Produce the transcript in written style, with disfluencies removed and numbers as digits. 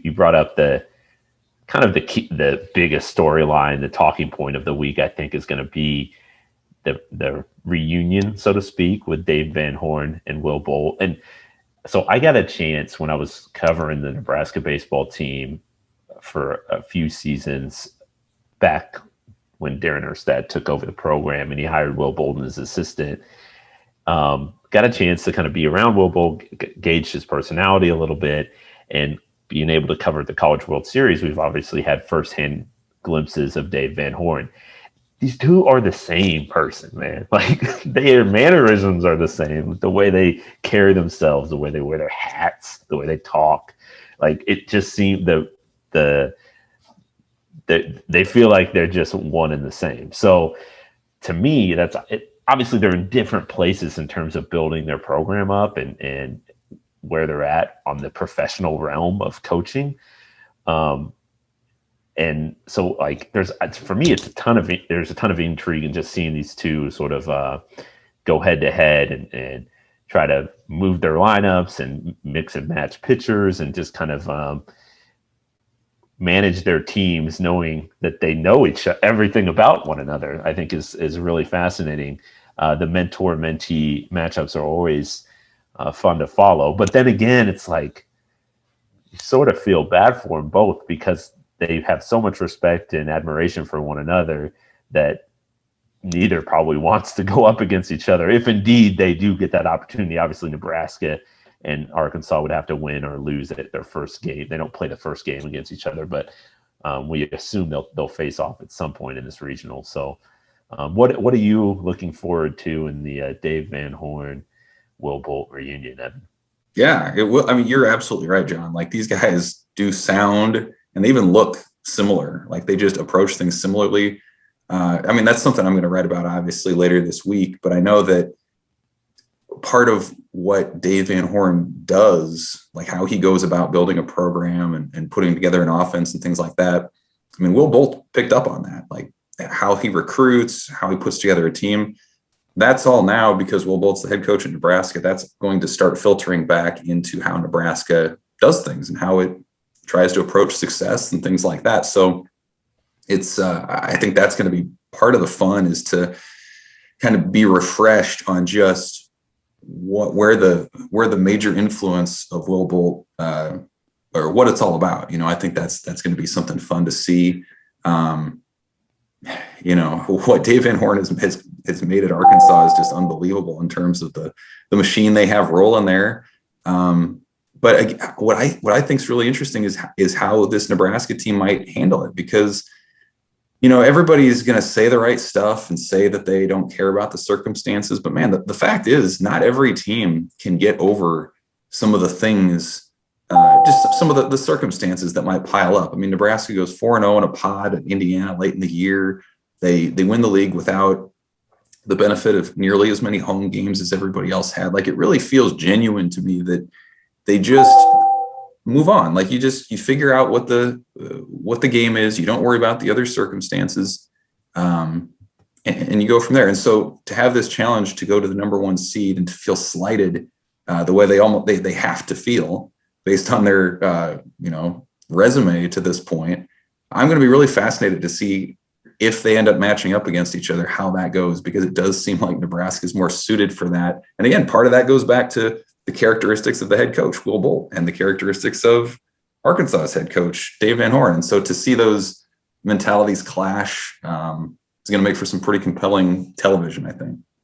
you brought up the kind of the biggest storyline, the talking point of the week, I think, is going to be the reunion, so to speak, with Dave Van Horn and Will Bolt. And so I got a chance when I was covering the Nebraska baseball team for a few seasons back when Darren Erstad took over the program and he hired Will Bolden as assistant. Got a chance to kind of be around Will Bolt, gauge his personality a little bit, and being able to cover the College World Series, we've obviously had firsthand glimpses of Dave Van Horn. These two are the same person, man. Like, their mannerisms are the same. The way they carry themselves, the way they wear their hats, the way they talk. Like, it just seemed they feel like they're just one and the same. So to me, that's it. Obviously, they're in different places in terms of building their program up and where they're at on the professional realm of coaching. And so, like, for me, there's a ton of intrigue in just seeing these two sort of go head to head and try to move their lineups and mix and match pitchers and just kind of manage their teams, knowing that they know everything about one another. I think is really fascinating. The mentor-mentee matchups are always fun to follow. But then again, it's like you sort of feel bad for them both because they have so much respect and admiration for one another that neither probably wants to go up against each other. If indeed they do get that opportunity, obviously Nebraska and Arkansas would have to win or lose at their first game. They don't play the first game against each other, but we assume they'll face off at some point in this regional. So what are you looking forward to in the Dave Van Horn, Will Bolt reunion, Evan? Yeah, it will. I mean, you're absolutely right, John. Like, these guys do sound and they even look similar. Like, they just approach things similarly. I mean, that's something I'm going to write about obviously later this week, but I know that part of what Dave Van Horn does, like how he goes about building a program and putting together an offense and things like that. I mean, Will Bolt picked up on that, like how he recruits, how he puts together a team. That's all now because Will Bolt's the head coach at Nebraska. That's going to start filtering back into how Nebraska does things and how it tries to approach success and things like that. So it's, I think that's going to be part of the fun, is to kind of be refreshed on just where the major influence of Will Bolt, or what it's all about. You know, I think that's going to be something fun to see. You know, what Dave Van Horn has made at Arkansas is just unbelievable in terms of the machine they have rolling there. But what I think is really interesting is how this Nebraska team might handle it, because, you know, everybody's going to say the right stuff and say that they don't care about the circumstances. But man, the fact is, not every team can get over some of the things, just some of the circumstances that might pile up. I mean, Nebraska goes 4-0 in a pod at Indiana late in the year. They win the league without the benefit of nearly as many home games as everybody else had. Like, it really feels genuine to me that they just move on. Like, you figure out what the game is. You don't worry about the other circumstances, and you go from there. And so to have this challenge to go to the number one seed and to feel slighted the way they have to feel based on their resume to this point, I'm going to be really fascinated to see if they end up matching up against each other, how that goes, because it does seem like Nebraska is more suited for that. And again, part of that goes back to the characteristics of the head coach, Will Bolt, and the characteristics of Arkansas's head coach, Dave Van Horn. And so to see those mentalities clash, is going to make for some pretty compelling television, I think.